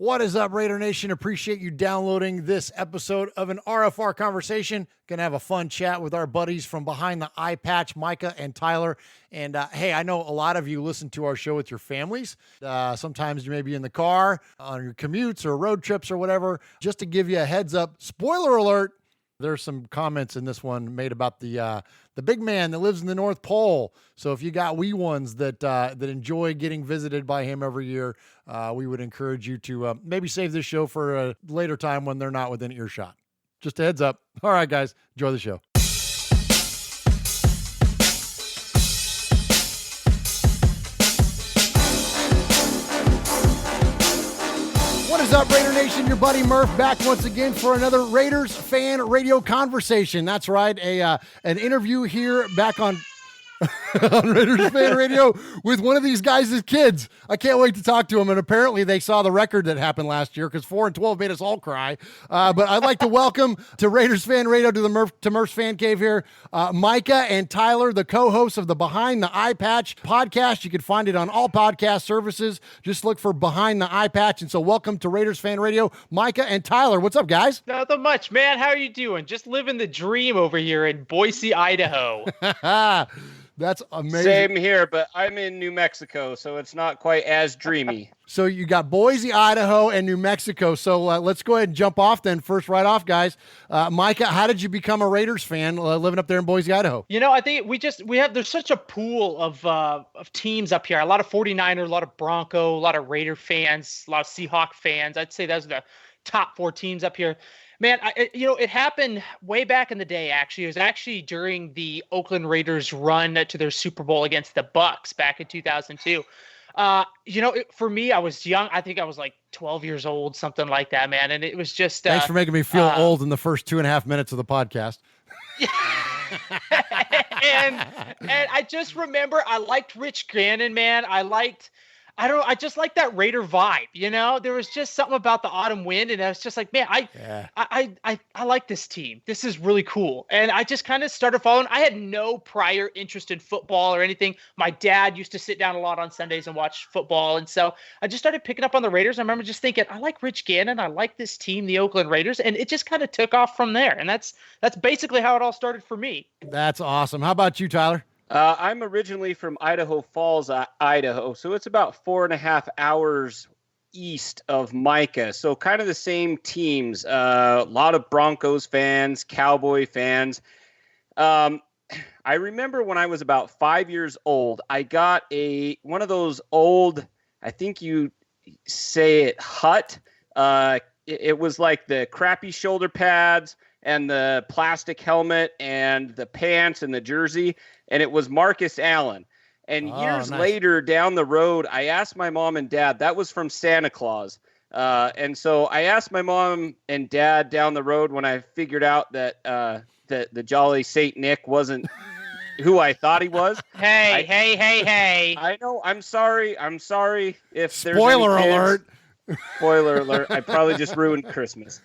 What is up, Raider Nation? Appreciate you downloading this episode of an RFR conversation. Gonna have a fun chat with our buddies from behind the Eyepatch, Micah and Tyler. And hey, I know a lot of you listen to our show with your families. Sometimes you may be in the car on your commutes or road trips or whatever. Just to give you a heads up, spoiler alert, there's some comments in this one made about the big man that lives in the North Pole. So if you got wee ones that enjoy getting visited by him every year, we would encourage you to maybe save this show for a later time when they're not within earshot. Just a heads up. All right, guys, enjoy the show. What is up, Raider Nation? Your buddy Murph back once again for another Raiders fan radio conversation. That's right, an interview here back on Raiders fan radio with one of these guys' kids. I can't wait to talk to them. And apparently they saw the record that happened last year because 4-12 made us all cry. But I'd like to welcome to Raiders fan radio to Murph's Fan Cave here, Micah and Tyler, the co-hosts of the Behind the Eyepatch podcast. You can find it on all podcast services. Just look for Behind the Eyepatch. And so welcome to Raiders fan radio, Micah and Tyler. What's up, guys? Nothing much, man. How are you doing? Just living the dream over here in Boise, Idaho. That's amazing. Same here, but I'm in New Mexico, so it's not quite as dreamy. So you got Boise, Idaho, and New Mexico. So let's go ahead and jump off then. First, right off, guys. Micah, how did you become a Raiders fan living up there in Boise, Idaho? You know, I think there's such a pool of teams up here. A lot of 49er, a lot of Bronco, a lot of Raider fans, a lot of Seahawk fans. I'd say those are the top 4 teams up here. Man, it happened way back in the day, actually. It was actually during the Oakland Raiders run to their Super Bowl against the Bucs back in 2002. For me, I was young. I think I was like 12 years old, something like that, man. And it was just... Thanks for making me feel old in the first 2.5 minutes of the podcast. and I just remember I liked Rich Gannon, man. I just like that Raider vibe, you know? There was just something about the autumn wind, and I was just like, man, I like this team. This is really cool. And I just kind of started following. I had no prior interest in football or anything. My dad used to sit down a lot on Sundays and watch football, and so I just started picking up on the Raiders. I remember just thinking, I like Rich Gannon. I like this team, the Oakland Raiders, and it just kind of took off from there. And that's basically how it all started for me. That's awesome. How about you, Tyler? I'm originally from Idaho Falls, Idaho, so it's about 4.5 hours east of Micah. So kind of the same teams. A lot of Broncos fans, Cowboy fans. I remember when I was about 5 years old, I got one of those old, I think you say it, hut. It was like the crappy shoulder pads and the plastic helmet and the pants and the jersey. And it was Marcus Allen. And years later down the road, I asked my mom and dad, that was from Santa Claus. And so I asked my mom and dad down the road when I figured out that the Jolly Saint Nick wasn't who I thought he was. Hey. I know. I'm sorry if Spoiler there's alert. Spoiler alert. I probably just ruined Christmas.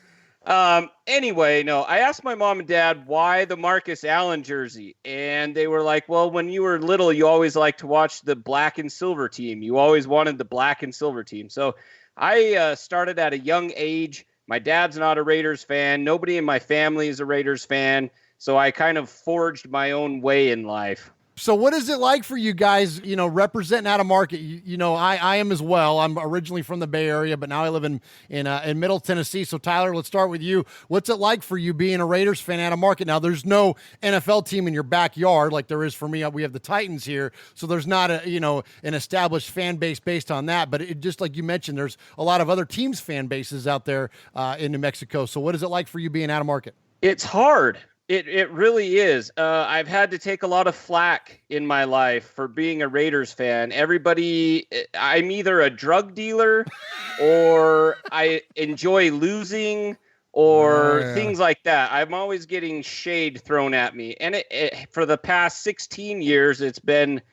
Anyway, no, I asked my mom and dad why the Marcus Allen jersey, and they were like, well, when you were little, you always liked to watch the black and silver team. You always wanted the black and silver team. So I started at a young age. My dad's not a Raiders fan. Nobody in my family is a Raiders fan. So I kind of forged my own way in life. So what is it like for you guys, representing out of market? I am as well. I'm originally from the Bay Area, but now I live in Middle Tennessee. So Tyler, let's start with you. What's it like for you being a Raiders fan out of market? Now there's no NFL team in your backyard like there is for me. We have the Titans here. So there's not an established fan base based on that, but it just like you mentioned, there's a lot of other teams' fan bases out there in New Mexico. So what is it like for you being out of market? It's hard. It really is. I've had to take a lot of flack in my life for being a Raiders fan. I'm either a drug dealer or I enjoy losing or things like that. I'm always getting shade thrown at me. And for the past 16 years, it's been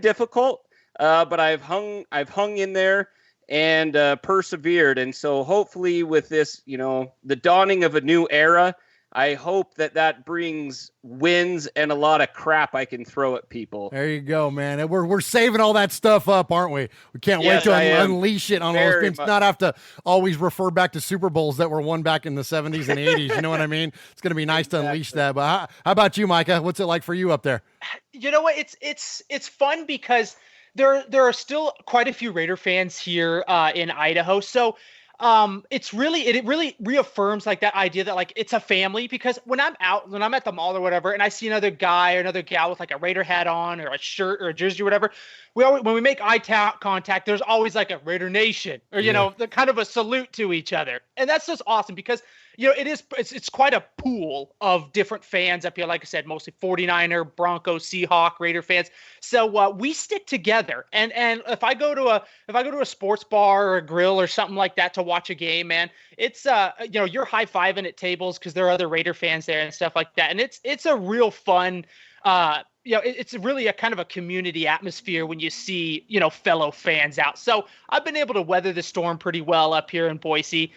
difficult, but I've hung in there and persevered. And so hopefully with this, the dawning of a new era, I hope that brings wins and a lot of crap I can throw at people. There you go, man. And we're saving all that stuff up, aren't we? We can't wait to unleash it on those things. Not have to always refer back to Super Bowls that were won back in the 70s and 80s. You know what I mean? It's going to be nice to unleash that. But how about you, Micah? What's it like for you up there? You know what? It's fun because there are still quite a few Raider fans here in Idaho. So it really reaffirms like that idea that like it's a family, because when I'm at the mall or whatever, and I see another guy or another gal with like a Raider hat on or a shirt or a jersey or whatever, when we make eye contact, there's always like a Raider Nation or, you know, the kind of a salute to each other. And that's just awesome because, you know, it's quite a pool of different fans up here. Like I said, mostly 49er, Broncos, Seahawk, Raider fans. So we stick together. And if I go to a sports bar or a grill or something like that to watch a game, man, it's you know, you're high-fiving at tables because there are other Raider fans there and stuff like that. And it's a real fun you know, it's really a kind of a community atmosphere when you see, you know, fellow fans out. So I've been able to weather the storm pretty well up here in Boise.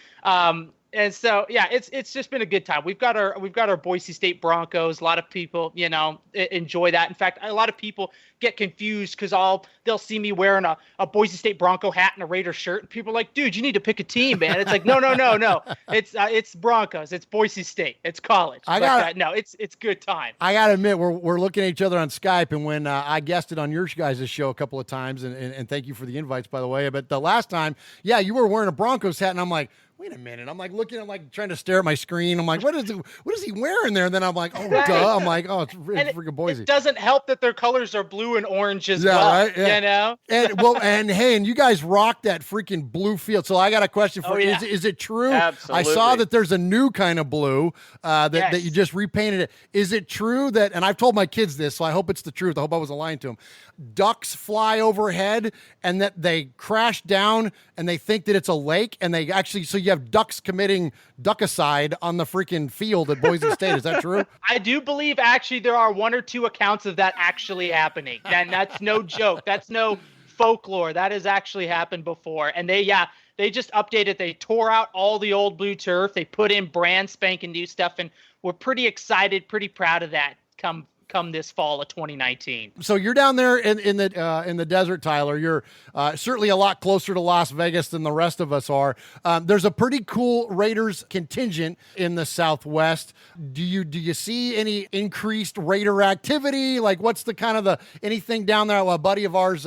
And so, yeah, it's just been a good time. We've got our Boise State Broncos. A lot of people, you know, enjoy that. In fact, a lot of people get confused because they'll see me wearing a Boise State Bronco hat and a Raider shirt, and people are like, "Dude, you need to pick a team, man." It's like, no. It's Broncos. It's Boise State. It's college. No, it's good time. I gotta admit, we're looking at each other on Skype, and when I guested on your guys' show a couple of times, and thank you for the invites, by the way. But the last time, yeah, you were wearing a Broncos hat, and I'm like, wait a minute. I'm like looking, I'm like trying to stare at my screen. I'm like, what is he wearing there? And then I'm like, oh, duh. I'm like, oh, it's freaking Boise. It doesn't help that their colors are blue and orange as well. Right? Yeah. You know? And you guys rock that freaking blue field. So I got a question for you. Is it true? Absolutely. I saw that there's a new kind of blue that you just repainted it. Is it true that, and I've told my kids this, so I hope it's the truth. I hope I wasn't lying to them. Ducks fly overhead and that they crash down and they think that it's a lake, and they actually, so you have ducks committing duckicide on the freaking field at Boise State. Is that true? I do believe actually there are one or two accounts of that actually happening. And that's no joke. That's no folklore. That has actually happened before. And they just updated. They tore out all the old blue turf. They put in brand spanking new stuff, and we're pretty excited, pretty proud of that come this fall of 2019. So you're down there in the desert, Tyler. You're certainly a lot closer to Las Vegas than the rest of us are. There's a pretty cool Raiders contingent in the Southwest. Do you see any increased Raider activity? Like, what's the kind of anything down there? A buddy of ours,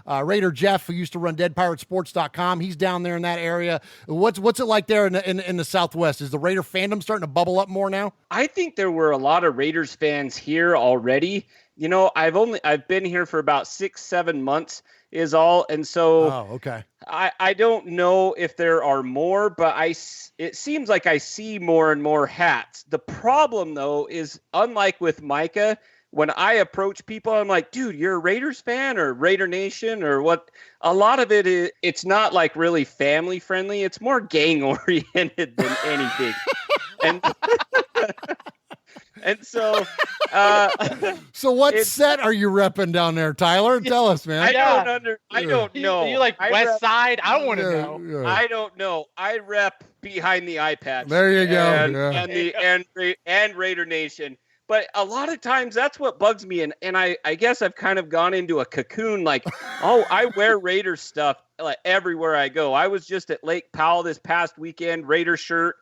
Raider Jeff, who used to run DeadPirateSports.com, he's down there in that area. What's it like there in the Southwest? Is the Raider fandom starting to bubble up more now? I think there were a lot of Raiders fans here already. You know, I've been here for about 6-7 months is all. And so okay. I don't know if there are more, but it seems like I see more and more hats. The problem though is, unlike with Micah, when I approach people, I'm like, dude, you're a Raiders fan or Raider Nation or what? A lot of it's not like really family friendly. It's more gang oriented than anything. And so, so what set are you repping down there, Tyler? Tell us, man. I don't know. You like West Side? I don't want to know. Yeah. I don't know. I rep behind the Eyepatch. There you go. And Raider Nation. But a lot of times that's what bugs me. And I guess I've kind of gone into a cocoon. Like, I wear Raider stuff like everywhere I go. I was just at Lake Powell this past weekend, Raider shirt.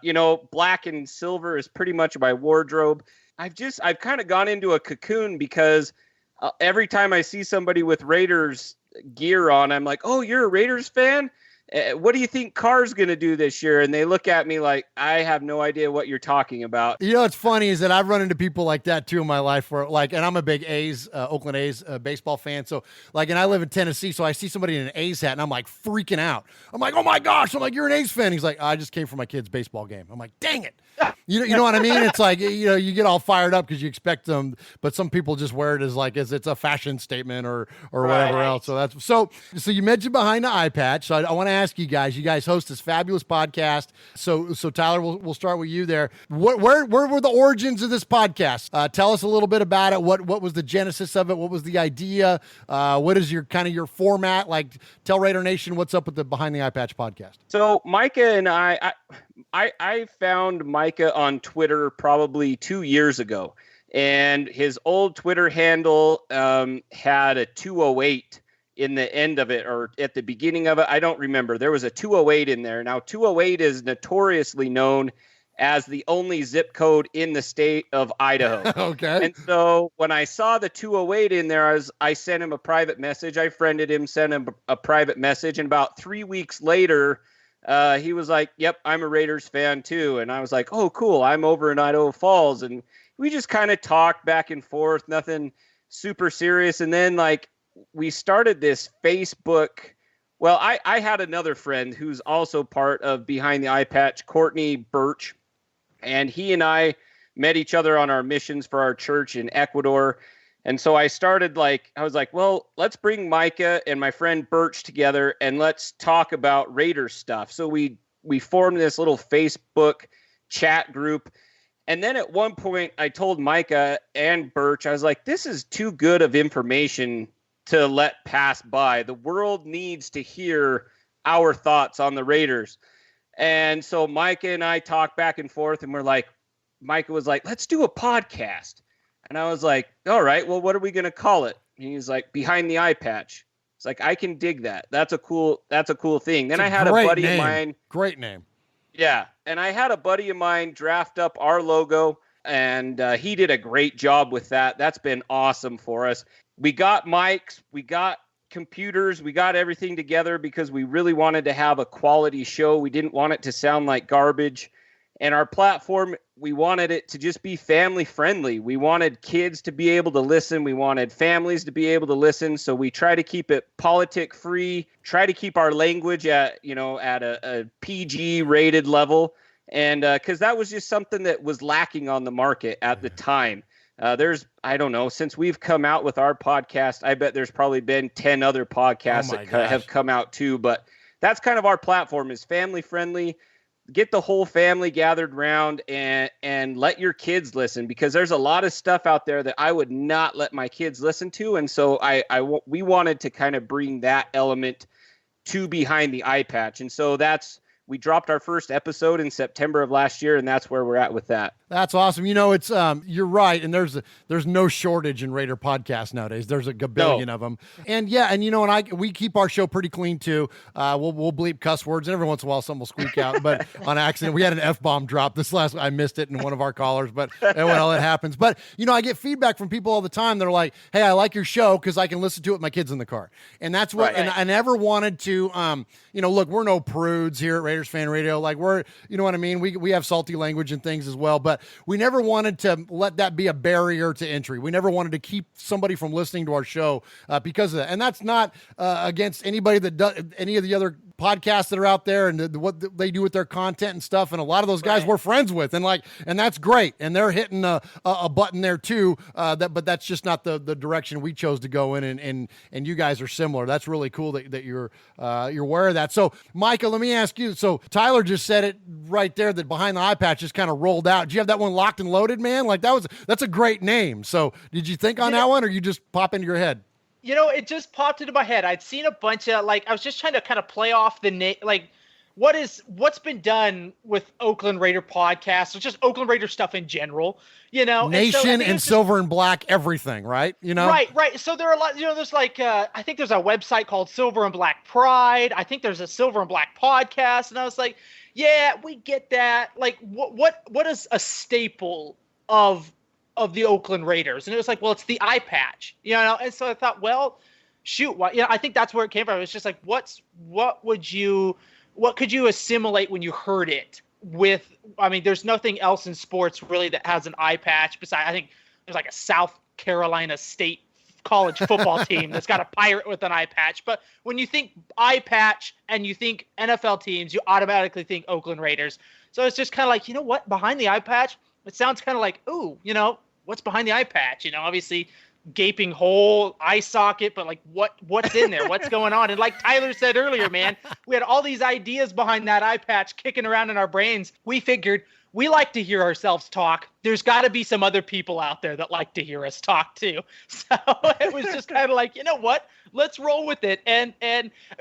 You know, black and silver is pretty much my wardrobe. I've kind of gone into a cocoon because every time I see somebody with Raiders gear on, I'm like, oh, you're a Raiders fan? What do you think Carr's going to do this year? And they look at me like, I have no idea what you're talking about. You know, what's funny is that I've run into people like that too in my life where and I'm a big Oakland A's baseball fan. So and I live in Tennessee. So I see somebody in an A's hat and I'm like freaking out. I'm like, oh my gosh. I'm like, you're an A's fan. He's like, I just came from my kid's baseball game. I'm like, dang it. You know what I mean? It's like, you know, you get all fired up because you expect them, but some people just wear it as it's a fashion statement or whatever else. So so you mentioned behind the Eyepatch. So I want to ask you guys. You guys host this fabulous podcast. So Tyler, we'll start with you there. Where were the origins of this podcast? Tell us a little bit about it. What was the genesis of it? What was the idea? What is your format? Like, tell Raider Nation what's up with the Behind the Eyepatch podcast. So Micah and I found Micah on Twitter probably 2 years ago, and his old Twitter handle had a 208 in the end of it, or at the beginning of it. I don't remember. There was a 208 in there. Now, 208 is notoriously known as the only zip code in the state of Idaho. Okay. And so when I saw the 208 in there, I sent him a private message. I friended him, sent him a private message. And about 3 weeks later, he was like, yep, I'm a Raiders fan too. And I was like, oh, cool. I'm over in Idaho Falls. And we just kind of talked back and forth, nothing super serious. And then we started this Facebook. Well, I had another friend who's also part of Behind the Eyepatch, Courtney Birch, and he and I met each other on our missions for our church in Ecuador. And so I started I was like, well, let's bring Micah and my friend Birch together and let's talk about Raider stuff. So we formed this little Facebook chat group. And then at one point I told Micah and Birch, I was like, this is too good of information to let pass by. The world needs to hear our thoughts on the Raiders. And so Micah and I talked back and forth, and Micah was like, let's do a podcast. And I was like, all right, well, what are we going to call it? And he's like, Behind the Eyepatch. It's like, I can dig that. That's a cool thing. Then I had a buddy of mine. Great name. Yeah. And I had a buddy of mine draft up our logo, and he did a great job with that. That's been awesome for us. We got mics, we got computers, we got everything together because we really wanted to have a quality show. We didn't want it to sound like garbage. And our platform, we wanted it to just be family friendly. We wanted kids to be able to listen. We wanted families to be able to listen. So we try to keep it politic free, try to keep our language at a PG rated level. And because that was just something that was lacking on the market at the time. I don't know, since we've come out with our podcast, I bet there's probably been 10 other podcasts have come out too. But that's kind of our platform, is family friendly. Get the whole family gathered around and let your kids listen, because there's a lot of stuff out there that I would not let my kids listen to. And so we wanted to kind of bring that element to Behind the Eyepatch. And so we dropped our first episode in September of last year, and that's where we're at with that. That's awesome. It's you're right, and there's no shortage in Raider podcasts nowadays. There's a gabillion of them, and we keep our show pretty clean too. We'll bleep cuss words, and every once in a while something will squeak out, but on accident. We had an F-bomb drop I missed it in one of our callers, but well, it happens. But I get feedback from people all the time. They're like, "Hey, I like your show because I can listen to it with my kids in the car," and that's what. Right. And I never wanted to, look, we're no prudes here at Raiders Fan Radio. Like, we're, you know what I mean. We have salty language and things as well, but we never wanted to let that be a barrier to entry. We never wanted to keep somebody from listening to our show because of that. And that's not against anybody that does any of the other podcasts that are out there and what they do with their content and stuff. And a lot of those guys we're friends with, and that's great. And they're hitting a button there too. But that's just not the direction we chose to go in. And you guys are similar. That's really cool that you're aware of that. So Micah, let me ask you. So Tyler just said it right there, that Behind the Eyepatch just kind of rolled out. Did you have that one locked and loaded, man? That's a great name. So did you think on that one, or you just pop into your head? It just popped into my head. I'd seen a bunch of I was just trying to kind of play off the name, what's been done with Oakland Raider podcasts, or just Oakland Raider stuff in general, Nation and Silver and Black, everything, right? Right. So there are a lot, there's I think there's a website called Silver and Black Pride. I think there's a Silver and Black podcast. And I was like, yeah, we get that. What is a staple of the Oakland Raiders? And it was like, well, it's the eye patch, And so I thought, well, shoot, I think that's where it came from. It's just like, what could you assimilate when you heard it with? I mean, there's nothing else in sports really that has an eye patch besides, I think there's a South Carolina State college football team that's got a pirate with an eye patch. But when you think eye patch and you think NFL teams, you automatically think Oakland Raiders. So it's just kind of like, what, Behind the Eye Patch? It sounds kind of like, ooh, what's behind the eye patch? Obviously gaping hole, eye socket, but like what's in there? What's going on? And like Tyler said earlier, man, we had all these ideas behind that eye patch kicking around in our brains. We figured we like to hear ourselves talk. There's got to be some other people out there that like to hear us talk too. So it was just kind of like, you know what? Let's roll with it. And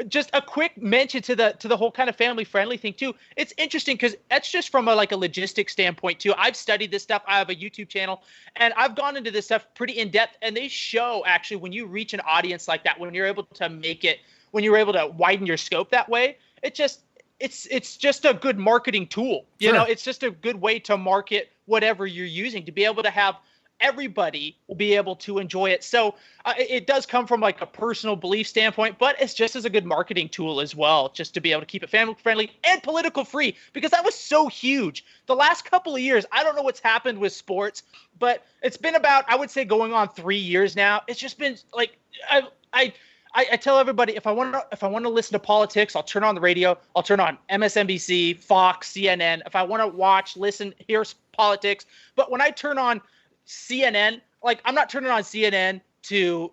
just a quick mention to the whole kind of family friendly thing too. It's interesting because that's just from a logistic standpoint too. I've studied this stuff. I have a YouTube channel and I've gone into this stuff pretty in depth, and they show actually when you reach an audience like that, when you're able to widen your scope that way, it's just a good marketing tool. You know, it's just a good way to market whatever you're using, to be able to have everybody will be able to enjoy it. So it does come from like a personal belief standpoint, but it's just as a good marketing tool as well, just to be able to keep it family friendly and political free, because that was so huge. The last couple of years, I don't know what's happened with sports, but it's been about, I would say, going on 3 years now. It's just been like, I tell everybody, if I want to listen to politics, I'll turn on the radio. I'll turn on MSNBC, Fox, CNN. If I want to watch, listen, hear politics. But when I turn on CNN, like, I'm not turning on CNN to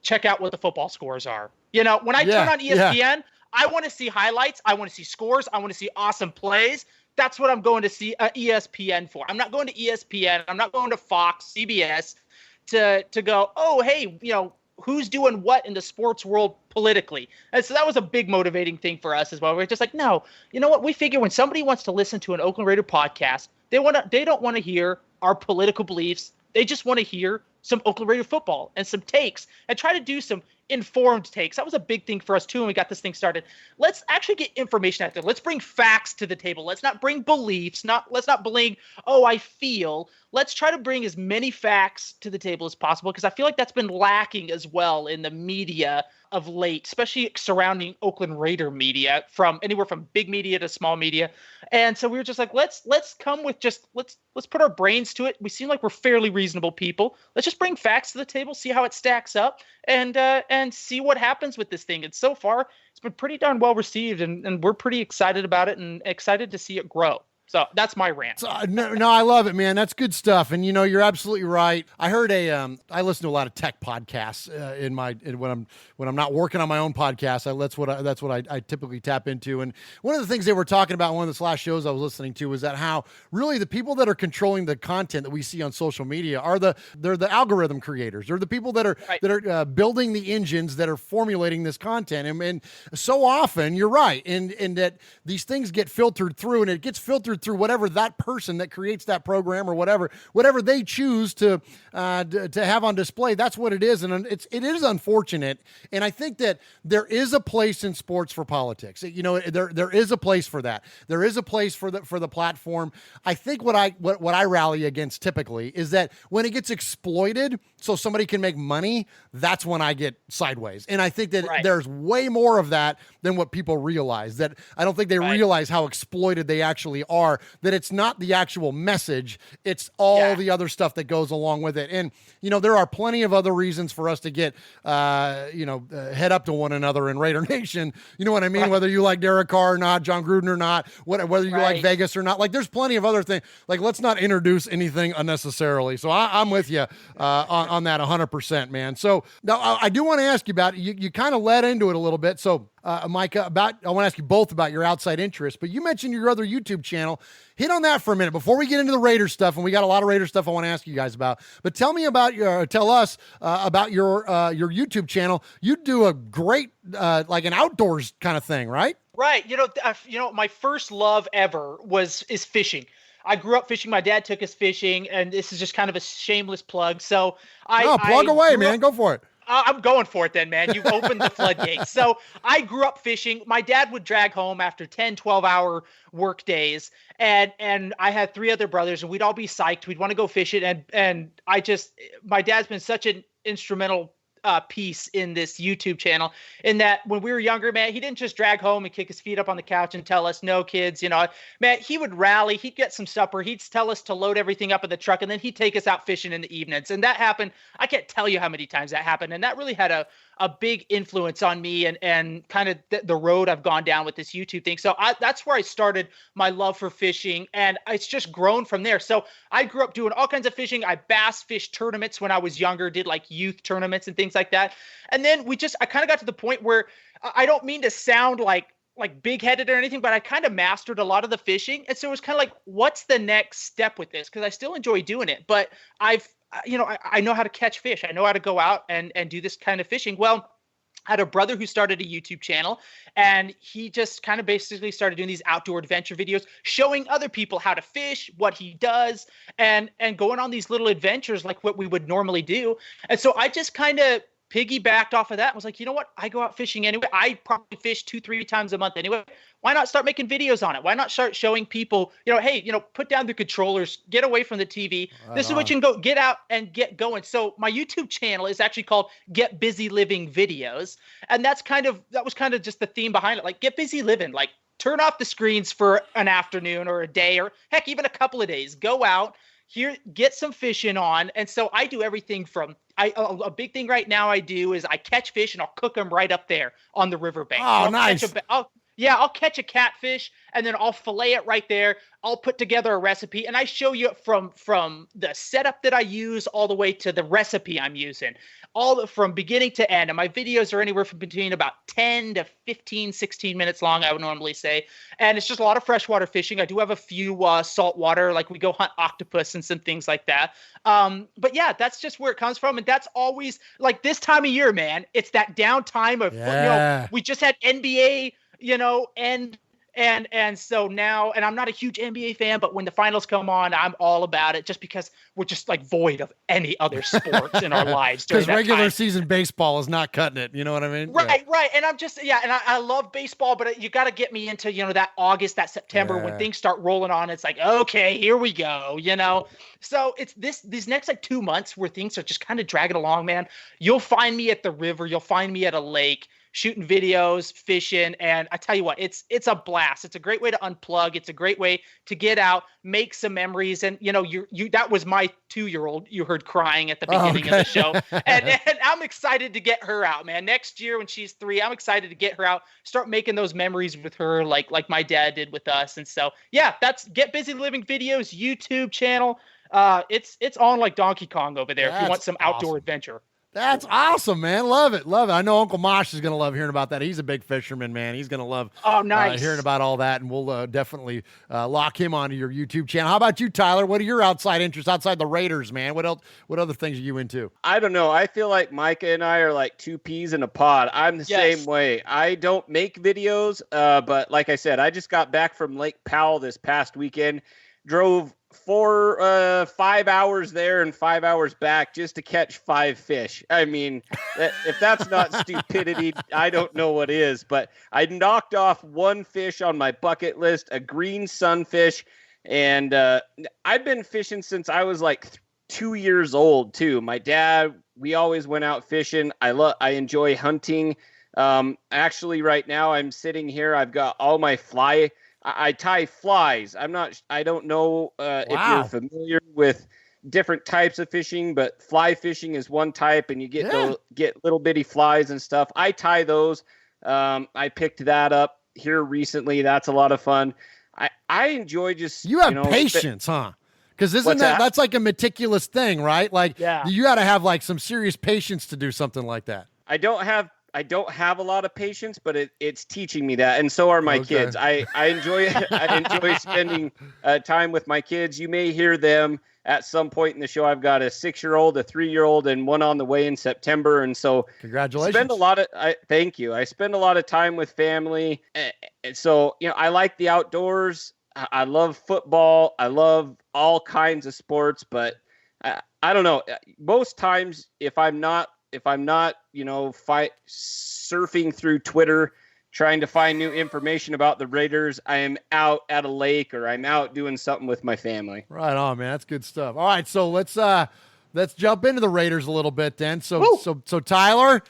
check out what the football scores are. You know, when I turn on ESPN, I want to see highlights. I want to see scores. I want to see awesome plays. That's what I'm going to see ESPN for. I'm not going to ESPN. I'm not going to Fox, CBS to go, oh, hey, you know, who's doing what in the sports world politically. And so that was a big motivating thing for us as well. We're just like, no, you know what? We figure when somebody wants to listen to an Oakland Raider podcast, they don't want to hear our political beliefs. They just want to hear some Oakland Raider football and some takes, and try to do some informed takes. That was a big thing for us too when we got this thing started. Let's actually get information out there. Let's bring facts to the table. Let's not bring beliefs. Let's not bring, oh, I feel. Let's try to bring as many facts to the table as possible, because I feel like that's been lacking as well in the media of late, especially surrounding Oakland Raider media, from anywhere from big media to small media. And so we were just like, let's come with just let's put our brains to it. We seem like we're fairly reasonable people. Let's just bring facts to the table, see how it stacks up, and see what happens with this thing. And so far, it's been pretty darn well received, and we're pretty excited about it and excited to see it grow. So that's my rant. No, I love it, man. That's good stuff. And you know, you're absolutely right. I heard I listen to a lot of tech podcasts when I'm not working on my own podcast. That's what I typically tap into. And one of the things they were talking about in one of the last shows I was listening to was that how really the people that are controlling the content that we see on social media they're the algorithm creators. They're the people that are building the engines that are formulating this content. And so often you're right, and that these things get filtered through, and it gets filtered through whatever that person that creates that program or whatever they choose to have on display. That's what it is, and it is unfortunate. And I think that there is a place in sports for politics. You know, there is a place for that. There is a place for the platform. I think what I rally against typically is that when it gets exploited so somebody can make money, that's when I get sideways. And I think that there's way more of that than what people realize. That I don't think they realize how exploited they actually are, that it's not the actual message, it's all the other stuff that goes along with it. And, you know, there are plenty of other reasons for us to get, head up to one another in Raider Nation. You know what I mean? Whether you like Derek Carr or not, John Gruden or not, whether you like Vegas or not, like there's plenty of other things. Like, let's not introduce anything unnecessarily. So I'm with you on that 100%, man. So now I do want to ask you about, you kind of led into it a little bit. So Micah, I want to ask you both about your outside interests, but you mentioned your other YouTube channel. Hit on that for a minute before we get into the Raider stuff, and we got a lot of Raider stuff I want to ask you guys about. But tell us about your YouTube channel. You do a great like an outdoors kind of thing, right? Right. You know, my first love ever is fishing. I grew up fishing. My dad took us fishing, and this is just kind of a shameless plug. So plug away, man. Go for it. I'm going for it then, man. You've opened the floodgates. So I grew up fishing. My dad would drag home after 10, 12-hour work days. And I had 3 other brothers, and we'd all be psyched. We'd want to go fish it. And my dad's been such an instrumental piece in this YouTube channel, in that when we were younger, man, he didn't just drag home and kick his feet up on the couch and tell us, no kids, you know, man, he would rally, he'd get some supper, he'd tell us to load everything up in the truck, and then he'd take us out fishing in the evenings. And that happened, I can't tell you how many times that happened. And that really had a a big influence on me and kind of the road I've gone down with this YouTube thing. So that's where I started my love for fishing, and it's just grown from there. So I grew up doing all kinds of fishing. I bass fished tournaments when I was younger, did like youth tournaments and things like that. And then I kind of got to the point where I don't mean to sound like big-headed or anything, but I kind of mastered a lot of the fishing. And so it was kind of like, what's the next step with this? Because I still enjoy doing it, but I know how to catch fish. I know how to go out and do this kind of fishing. Well, I had a brother who started a YouTube channel, and he just kind of basically started doing these outdoor adventure videos, showing other people how to fish, what he does, and going on these little adventures like what we would normally do. And so I just kind of piggybacked off of that and was like, you know what? I go out fishing anyway. I probably fish 2-3 times a month anyway. Why not start making videos on it? Why not start showing people, hey, put down the controllers, get away from the TV. Right, this is what you can go get out and get going. So my YouTube channel is actually called Get Busy Living Videos. And that was kind of just the theme behind it. Like, get busy living, like turn off the screens for an afternoon or a day, or heck, even a couple of days. Go out here, get some fishing on. And so I do everything from a big thing right now I do is I catch fish and I'll cook them right up there on the riverbank. Oh, so nice. I'll catch a catfish and then I'll fillet it right there. I'll put together a recipe and I show you from the setup that I use all the way to the recipe I'm using, from beginning to end. And my videos are anywhere from between about 10 to 15, 16 minutes long, I would normally say. And it's just a lot of freshwater fishing. I do have a few saltwater, like we go hunt octopus and some things like that. But yeah, that's just where it comes from. And that's always like this time of year, man. It's that downtime of, we just had NBA, and so now, and I'm not a huge NBA fan, but when the finals come on, I'm all about it just because we're just like void of any other sports in our lives. Because regular season baseball is not cutting it. You know what I mean? Right. And I'm just, and I love baseball, but you got to get me into, that August, that September when things start rolling on. It's like, okay, here we go, So it's these next like 2 months where things are just kind of dragging along, man. You'll find me at the river. You'll find me at a lake, shooting videos, fishing, and I tell you what, it's a blast. It's a great way to unplug. It's a great way to get out, make some memories. And that was my 2-year-old you heard crying at the beginning of the show. And I'm excited to get her out, man. Next year when she's 3, I'm excited to get her out, start making those memories with her like my dad did with us. And so, yeah, that's Get Busy Living Videos YouTube channel. It's on like Donkey Kong over there if you want some outdoor adventure. That's awesome, man. Love it. I know Uncle Mosh is going to love hearing about that. He's a big fisherman, man. He's going to love hearing about all that, and we'll definitely lock him onto your YouTube channel. How about you, Tyler? What are your outside interests outside the Raiders, man? What else? What other things are you into? I don't know. I feel like Micah and I are like 2 peas in a pod. I'm the same way. I don't make videos, but like I said, I just got back from Lake Powell this past weekend, drove 5 hours there and 5 hours back just to catch 5 fish. I mean, if that's not stupidity, I don't know what is. But I knocked off 1 fish on my bucket list, a green sunfish, and I've been fishing since I was like 2 years old too. My dad, we always went out fishing. I enjoy hunting. Actually, right now I'm sitting here. I've got all my I tie flies. I don't know if you're familiar with different types of fishing, but fly fishing is one type, and you get little bitty flies and stuff. I tie those. I picked that up here recently. That's a lot of fun. I enjoy just you have patience, huh? Because that's like a meticulous thing, right? Like you got to have like some serious patience to do something like that. I don't have a lot of patience, but it's teaching me that, and so are my kids. I enjoy spending time with my kids. You may hear them at some point in the show. I've got a 6-year-old, a 3-year-old, and one on the way in September. And so, congratulations! Thank you. I spend a lot of time with family, and so I like the outdoors. I love football. I love all kinds of sports, but I don't know. Most times, if I'm not surfing through Twitter, trying to find new information about the Raiders, I am out at a lake or I'm out doing something with my family. Right on, man. That's good stuff. All right, so let's jump into the Raiders a little bit then. So Tyler,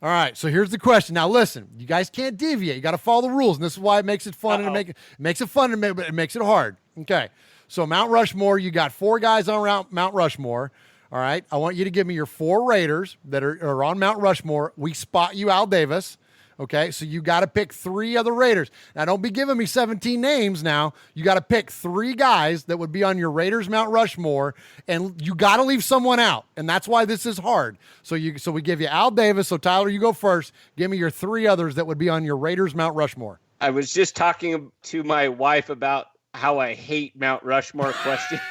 all right. So here's the question. Now listen, you guys can't deviate. You got to follow the rules, and this is why it makes it fun and it makes it fun, but it makes it hard. Okay. So Mount Rushmore, you got 4 guys on Mount Rushmore. All right. I want you to give me your 4 Raiders that are on Mount Rushmore. We spot you Al Davis. Okay, so you got to pick 3 other Raiders. Now, don't be giving me 17 names now. You got to pick 3 guys that would be on your Raiders Mount Rushmore, and you got to leave someone out, and that's why this is hard. So we give you Al Davis. So, Tyler, you go first. Give me your 3 others that would be on your Raiders Mount Rushmore. I was just talking to my wife about how I hate Mount Rushmore questions.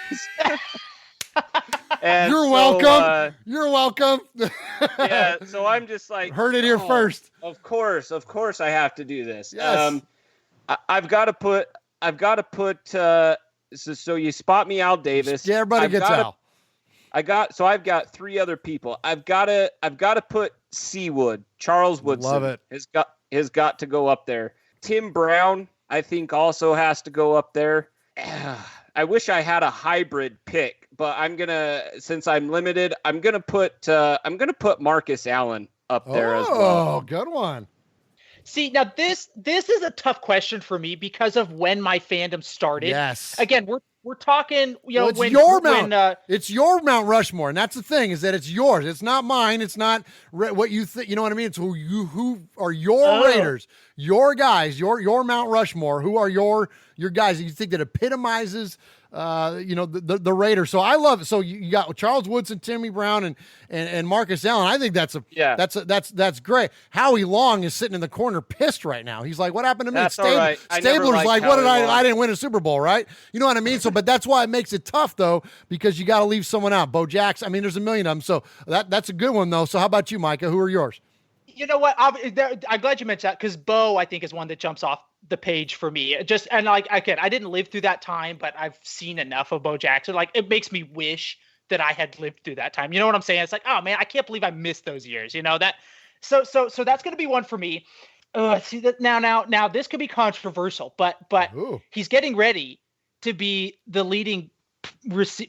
And You're welcome. You're welcome. Yeah, so I'm just like, heard it here first. Of course, I have to do this. Yes. I've got to put. So you spot me Al Davis. Yeah, everybody gets Al. I've got 3 other people. I've got to put Seawood. Charles Woodson. Love it. Has got to go up there. Tim Brown, I think, also has to go up there. I wish I had a hybrid pick, but since I'm limited, I'm gonna put Marcus Allen up there as well. Oh, good one. See, now this is a tough question for me because of when my fandom started. Yes. Again, we're talking, it's your Mount Rushmore, and that's the thing, is that it's yours. It's not mine. It's not what you think. You know what I mean? It's who are your Raiders, your guys, your Mount Rushmore. Who are your guys that you think that epitomizes the Raiders. So I love it. So you got Charles Woodson, Timmy Brown, and Marcus Allen. I think that's great. Howie Long is sitting in the corner pissed right now. He's like, what happened to me? That's all right. Stabler's like, what did I didn't win a Super Bowl, right? You know what I mean? So, but that's why it makes it tough though, because you got to leave someone out. Bo Jackson. I mean, there's a million of them. So that's a good one though. So how about you, Micah? Who are yours? You know what? I'm glad you mentioned that, because Bo, I think, is one that jumps off the page for me. I didn't live through that time, but I've seen enough of Bo Jackson. Like, it makes me wish that I had lived through that time. You know what I'm saying? It's like, oh man, I can't believe I missed those years. You know that. So that's going to be one for me. See that now this could be controversial, but Ooh. He's getting ready to be the leading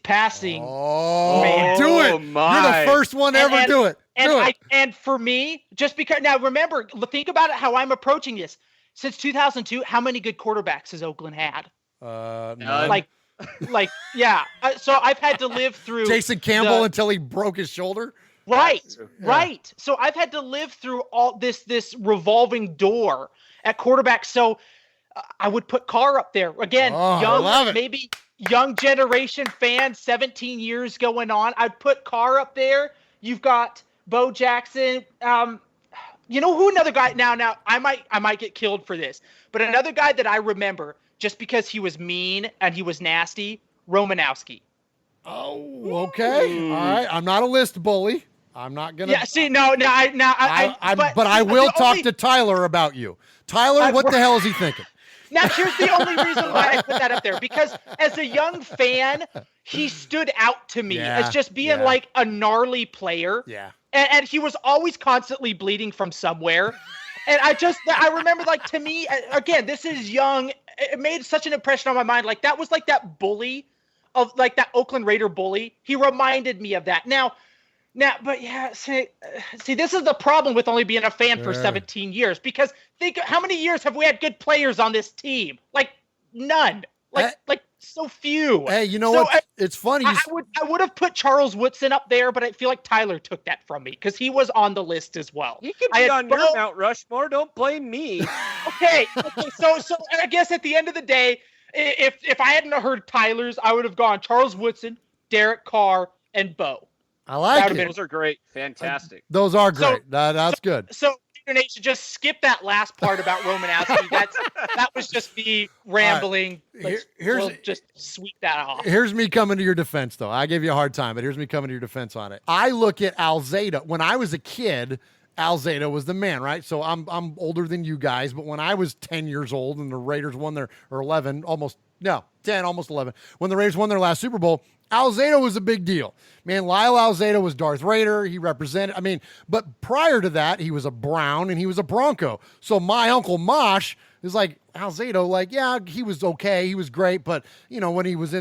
passing. Oh, man. Do it! My. You're the first one ever. Do it. And for me, just because now remember, think about it, how I'm approaching this. Since 2002, how many good quarterbacks has Oakland had? None. Yeah. So I've had to live through Jason Campbell until he broke his shoulder. Right. So I've had to live through all this revolving door at quarterback. So I would put Carr up there again. Maybe young generation fan, 17 years going on. I'd put Carr up there. You've got Bo Jackson. You know who another guy now I might get killed for this, but another guy that I remember just because he was mean and he was nasty, Romanowski. Oh, okay. All right. I'm not a list bully. I'm not gonna. Yeah. See, but I will talk to Tyler about you. Tyler, what the hell is he thinking? Now, here's the only reason why I put that up there, because as a young fan, he stood out to me as just being like a gnarly player. Yeah. And he was always constantly bleeding from somewhere. And I remember, like, to me, again, this is young. It made such an impression on my mind. Like, that was like that bully of like that Oakland Raider bully. He reminded me of that. Now, but yeah, see, this is the problem with only being a fan for 17 years, because think how many years have we had good players on this team? Like none. Like so few. Hey, you know what? It's funny. I would have put Charles Woodson up there, but I feel like Tyler took that from me because he was on the list as well. He can be on your Mount Rushmore. Don't blame me. Okay. So I guess at the end of the day, if I hadn't heard Tyler's, I would have gone Charles Woodson, Derek Carr, and Bo. I like it. Those are great. Fantastic. Those are great. That's good. So Nation, just skip that last part about Romanowski. That was just me rambling. Right. We'll just sweep that off. Here's me coming to your defense, though. I gave you a hard time, but here's me coming to your defense on it. I look at Alzada. When I was a kid, Alzada was the man, right? So I'm older than you guys, but when I was 10 years old and the Raiders won or 11, 10, almost 11. When the Raiders won their last Super Bowl, Alzada was a big deal. Man, Lyle Alzada was Darth Raider. He represented, but prior to that, he was a Brown and he was a Bronco. So my Uncle Mosh is like, Alzada, he was okay. He was great, but, when he was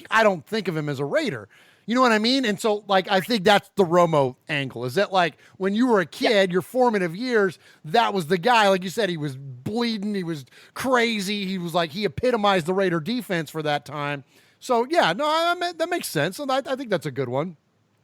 I don't think of him as a Raider. You know what I mean? And so, I think that's the Romo angle, is that, when you were a kid, your formative years, that was the guy. Like you said, he was bleeding. He was crazy. He was he epitomized the Raider defense for that time. So, that makes sense. And I think that's a good one.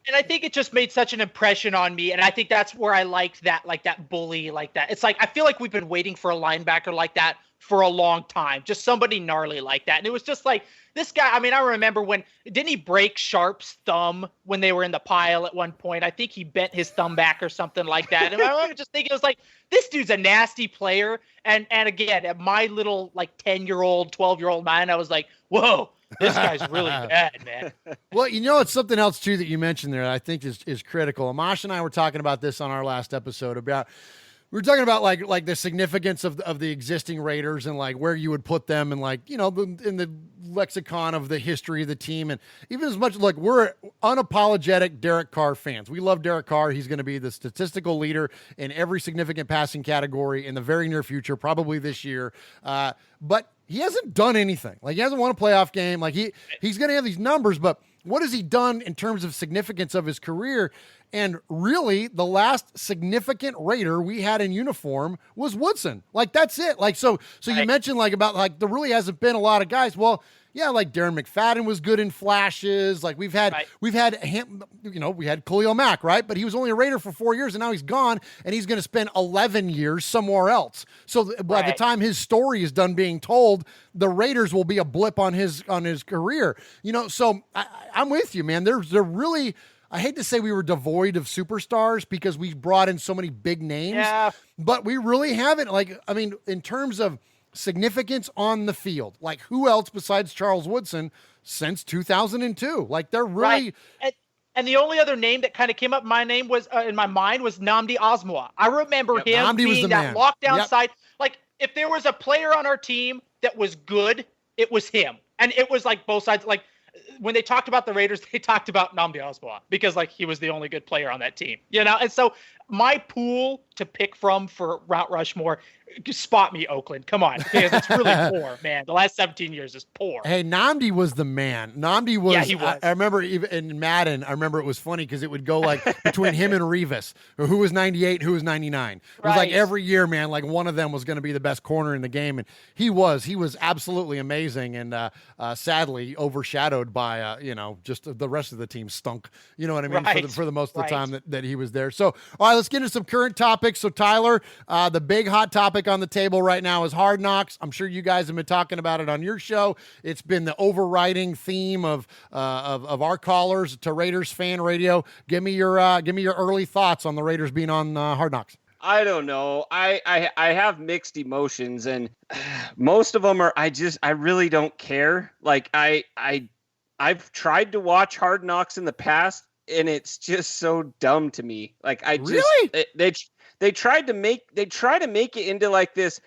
And I think it just made such an impression on me. And I think that's where I liked that, like that bully, like that. It's like, I feel like we've been waiting for a linebacker like that for a long time, just somebody gnarly like that. And it was just like this guy. I mean, I remember didn't he break Sharp's thumb when they were in the pile at one point? I think he bent his thumb back or something like that. And I remember just thinking, it was like, this dude's a nasty player. And again, at my little like 10-year-old, 12-year-old mind, I was like, whoa, this guy's really bad, man. Well, it's something else too that you mentioned there that I think is critical. Amash and I were talking about this on our last episode about. We were talking about like the significance of the existing Raiders and like where you would put them and like, in the lexicon of the history of the team. And even as much, look, we're unapologetic Derek Carr fans. We love Derek Carr. He's going to be the statistical leader in every significant passing category in the very near future, probably this year. But he hasn't done anything. Like he hasn't won a playoff game. Like he's going to have these numbers, but what has he done in terms of significance of his career? And really, the last significant Raider we had in uniform was Woodson. Like, that's it. Like, so you mentioned like about like there really hasn't been a lot of guys. Well, yeah, like Darren McFadden was good in flashes. Like we had Khalil Mack, right? But he was only a Raider for 4 years, and now he's gone, and he's going to spend 11 years somewhere else. So by the time his story is done being told, the Raiders will be a blip on his career. So I'm with you, man. They're really. I hate to say we were devoid of superstars because we brought in so many big names, but we really haven't. Like, I mean, in terms of significance on the field, like who else besides Charles Woodson since 2002? Like they're really. Right. And the only other name that kind of came up in my mind was Nnamdi Asomugha. I remember him being that lockdown side. Like if there was a player on our team that was good, it was him. And it was like both sides. Like when they talked about the Raiders, they talked about Nnamdi Asomugha because like he was the only good player on that team, And so my pool to pick from for Route Rushmore, spot me, Oakland. Come on, because it's really poor, man. The last 17 years is poor. Hey, Nnamdi was the man. Nnamdi was. Yeah, he was. I remember even in Madden. I remember it was funny because it would go like between him and Revis, or who was 98, who was 99. It was like every year, man. Like one of them was going to be the best corner in the game, and he was absolutely amazing, and sadly overshadowed by just the rest of the team stunk. You know what I mean? For the most of the time that he was there. So all right, let's get into some current topics. So Tyler, the big hot topic on the table right now is Hard Knocks. I'm sure you guys have been talking about it on your show. It's been the overriding theme of our callers to Raiders Fan Radio. Give me your early thoughts on the Raiders being on Hard Knocks. I don't know. I have mixed emotions, and most of them are I really don't care. Like I've tried to watch Hard Knocks in the past, and it's just so dumb to me. Like they try to make it into like this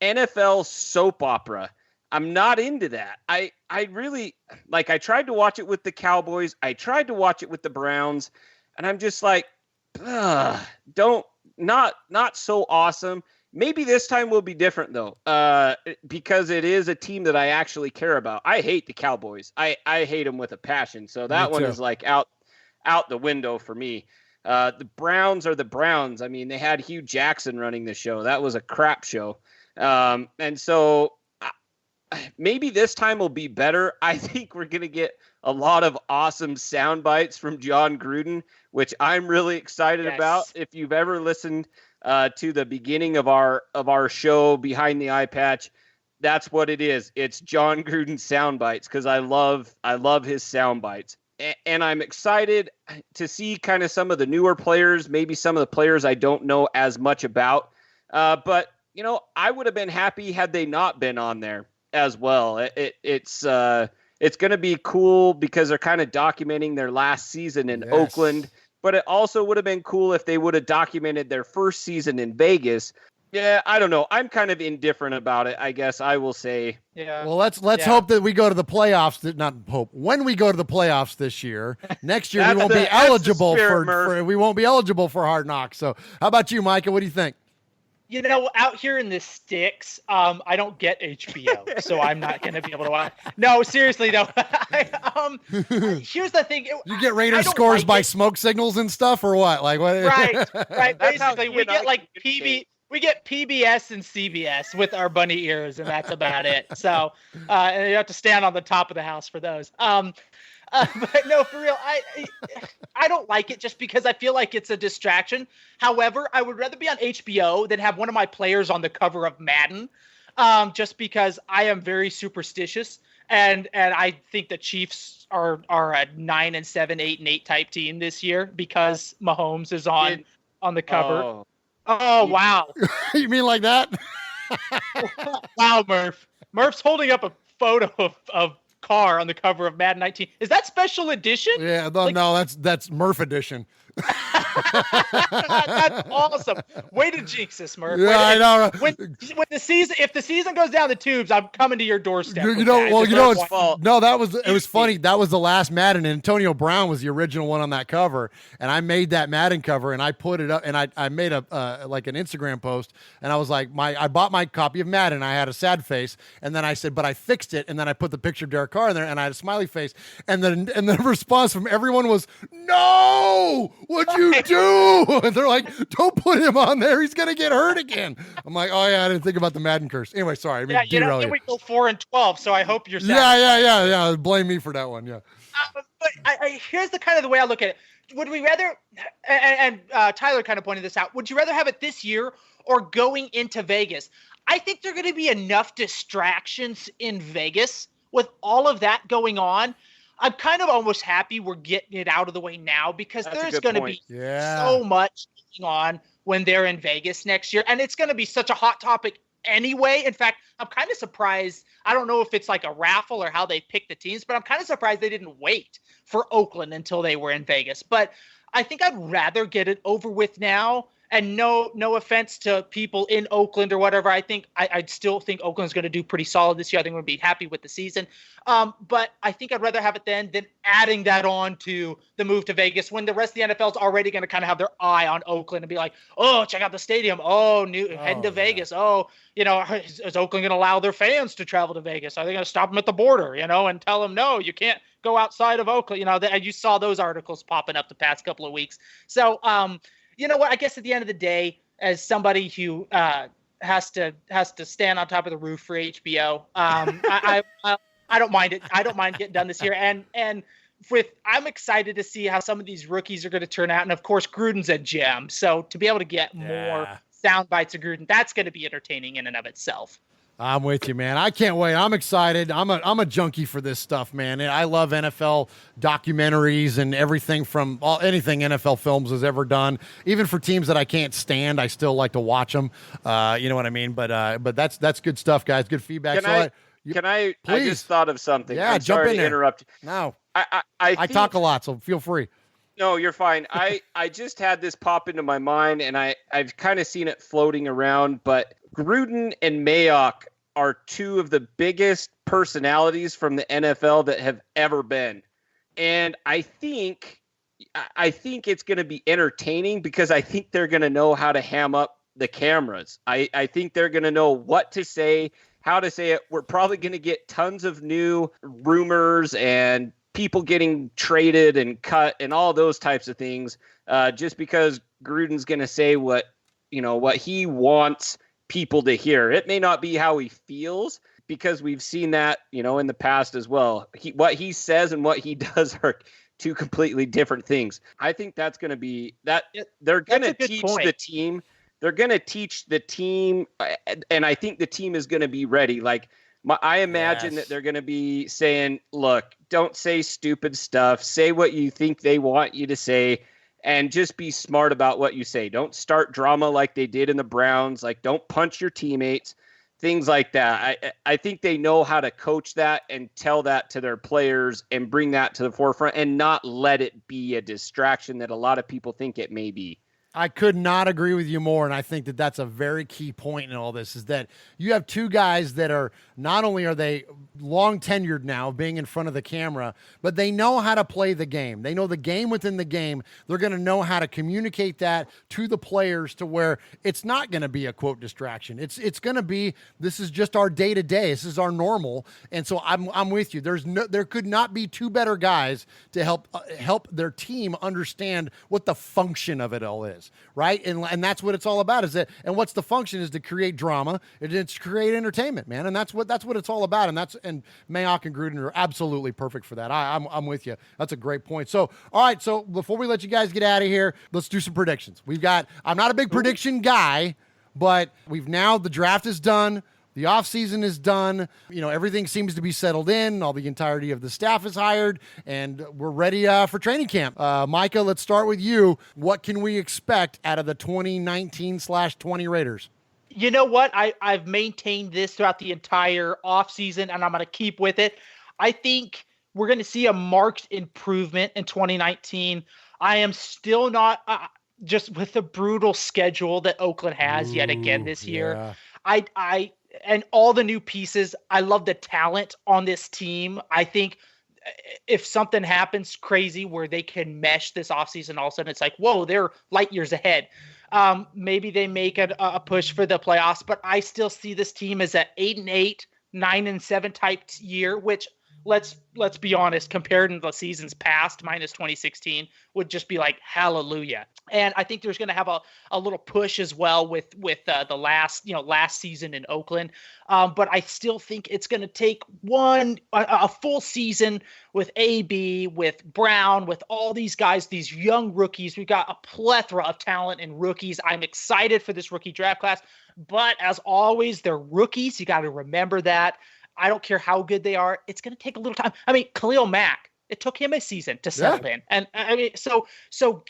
NFL soap opera. I'm not into that. I really like. I tried to watch it with the Cowboys. I tried to watch it with the Browns, and I'm just like, not so awesome. Maybe this time will be different though, because it is a team that I actually care about. I hate the Cowboys. I hate them with a passion. So that one is like out the window for me. The Browns are the Browns. I mean, they had Hugh Jackson running the show. That was a crap show. And so maybe this time will be better. I think we're going to get a lot of awesome sound bites from John Gruden, which I'm really excited about. If you've ever listened to the beginning of our show Behind the Eyepatch, that's what it is. It's John Gruden sound bites because I love his sound bites. And I'm excited to see kind of some of the newer players, maybe some of the players I don't know as much about. But, I would have been happy had they not been on there as well. It's going to be cool because they're kind of documenting their last season in Oakland. But it also would have been cool if they would have documented their first season in Vegas. Yeah, I don't know. I'm kind of indifferent about it, I guess I will say. Yeah. Well, let's hope that we go to the playoffs. When we go to the playoffs this year, next year we won't be eligible we won't be eligible for Hard Knocks. So, how about you, Micah? What do you think? Out here in the sticks, I don't get HBO, so I'm not going to be able to watch. No, seriously, though. Here's the thing. You get Raiders scores by smoke signals and stuff, or what? Like what? Right. Basically, we get like we get PBS and CBS with our bunny ears, and that's about it. So, and you have to stand on the top of the house for those. But no, for real, I don't like it just because I feel like it's a distraction. However, I would rather be on HBO than have one of my players on the cover of Madden, just because I am very superstitious, and I think the Chiefs are a 9-7, 8-8 type team this year because Mahomes is on the cover. Oh wow! You mean like that? Wow, Murph. Murph's holding up a photo of Carr on the cover of Madden 19. Is that special edition? Yeah, no, that's Murph edition. That's awesome. Way to jinx this, Murph. Yeah, I know. When the season, if the season goes down the tubes, I'm coming to your doorstep. It was funny. That was the last Madden, and Antonio Brown was the original one on that cover, and I made that Madden cover, and I put it up, and I made a like an Instagram post, and I was like, I bought my copy of Madden, I had a sad face, and then I said, but I fixed it, and then I put the picture of Derek Carr in there, and I had a smiley face, and then the response from everyone was, no, what'd you do? And they're like, don't put him on there, he's gonna get hurt again. I'm like, oh yeah, I didn't think about the Madden curse. Anyway, sorry. Then we go 4-12, so I hope you're sad. Yeah. Blame me for that one. Yeah. But here's the kind of the way I look at it. Would we rather, and Tyler kind of pointed this out, would you rather have it this year or going into Vegas? I think there are going to be enough distractions in Vegas with all of that going on. I'm kind of almost happy we're getting it out of the way now because there's going to be so much going on when they're in Vegas next year. And it's going to be such a hot topic anyway. In fact, I'm kind of surprised. I don't know if it's like a raffle or how they pick the teams, but I'm kind of surprised they didn't wait for Oakland until they were in Vegas. But I think I'd rather get it over with now. And no offense to people in Oakland or whatever. I think I still think Oakland's going to do pretty solid this year. I think we're going to be happy with the season. But I think I'd rather have it then than adding that on to the move to Vegas when the rest of the NFL is already going to kind of have their eye on Oakland and be like, oh, check out the stadium. Oh, heading to Vegas. Oh, is Oakland going to allow their fans to travel to Vegas? Are they going to stop them at the border, and tell them, no, you can't go outside of Oakland? You saw those articles popping up the past couple of weeks. So, you know what? I guess at the end of the day, as somebody who has to stand on top of the roof for HBO, I don't mind it. I don't mind getting done this year. And I'm excited to see how some of these rookies are going to turn out. And of course, Gruden's a gem. So to be able to get more sound bites of Gruden, that's going to be entertaining in and of itself. I'm with you, man. I can't wait. I'm excited. I'm a junkie for this stuff, man. And I love NFL documentaries and everything from anything NFL Films has ever done. Even for teams that I can't stand, I still like to watch them. You know what I mean? But that's good stuff, guys. Good feedback. I just thought of something. Yeah, I'm jump sorry in to there. interrupt. No, I talk a lot, so feel free. No, you're fine. I just had this pop into my mind, and I've kind of seen it floating around, but Gruden and Mayock are two of the biggest personalities from the NFL that have ever been. And I think it's going to be entertaining because I think they're going to know how to ham up the cameras. I think they're going to know what to say, how to say it. We're probably going to get tons of new rumors and people getting traded and cut and all those types of things, just because Gruden's going to say what he wants people to hear. It may not be how he feels, because we've seen that, in the past as well. What he says and what he does are two completely different things. I think that's going to be that they're going to teach the team. They're going to teach the team, and I think the team is going to be ready. I imagine that they're going to be saying, look, don't say stupid stuff. Say what you think they want you to say, and just be smart about what you say. Don't start drama like they did in the Browns. Don't punch your teammates, things like that. I think they know how to coach that and tell that to their players and bring that to the forefront and not let it be a distraction that a lot of people think it may be. I could not agree with you more, and I think that that's a very key point in all this, is that you have two guys that are, not only are they long tenured now being in front of the camera, but they know how to play the game. They know the game within the game. They're going to know how to communicate that to the players to where it's not going to be a quote distraction. It's going to be, this is just our day to day. This is our normal. And so I'm with you. There could not be two better guys to help their team understand what the function of it all is. Right. And that's what it's all about, is that, and what's the function is to create drama. It's to create entertainment, man. And that's what it's all about. And and Mayock and Gruden are absolutely perfect for that. I'm with you. That's a great point. So, all right. So before we let you guys get out of here, let's do some predictions. I'm not a big prediction guy, but the draft is done. The offseason is done. Everything seems to be settled in. All the entirety of the staff is hired, and we're ready for training camp. Micah, let's start with you. What can we expect out of the 2019/20 Raiders? You know what? I've maintained this throughout the entire offseason, and I'm going to keep with it. I think we're going to see a marked improvement in 2019. I am still not just with the brutal schedule that Oakland has yet again this year. And all the new pieces, I love the talent on this team. I think if something happens crazy where they can mesh this offseason, all of a sudden it's like, whoa, they're light years ahead. Maybe they make a push for the playoffs, but I still see this team as an 8-8, 9-7 type year, which let's be honest, compared to the seasons past, minus 2016, would just be like hallelujah. And I think there's going to have a little push as well with the last season in Oakland. But I still think it's going to take a full season with AB, with Brown, with all these guys, these young rookies. We've got a plethora of talent in rookies. I'm excited for this rookie draft class. But as always, they're rookies. You got to remember that. I don't care how good they are. It's going to take a little time. I mean, Khalil Mack, it took him a season to settle in. And I mean, so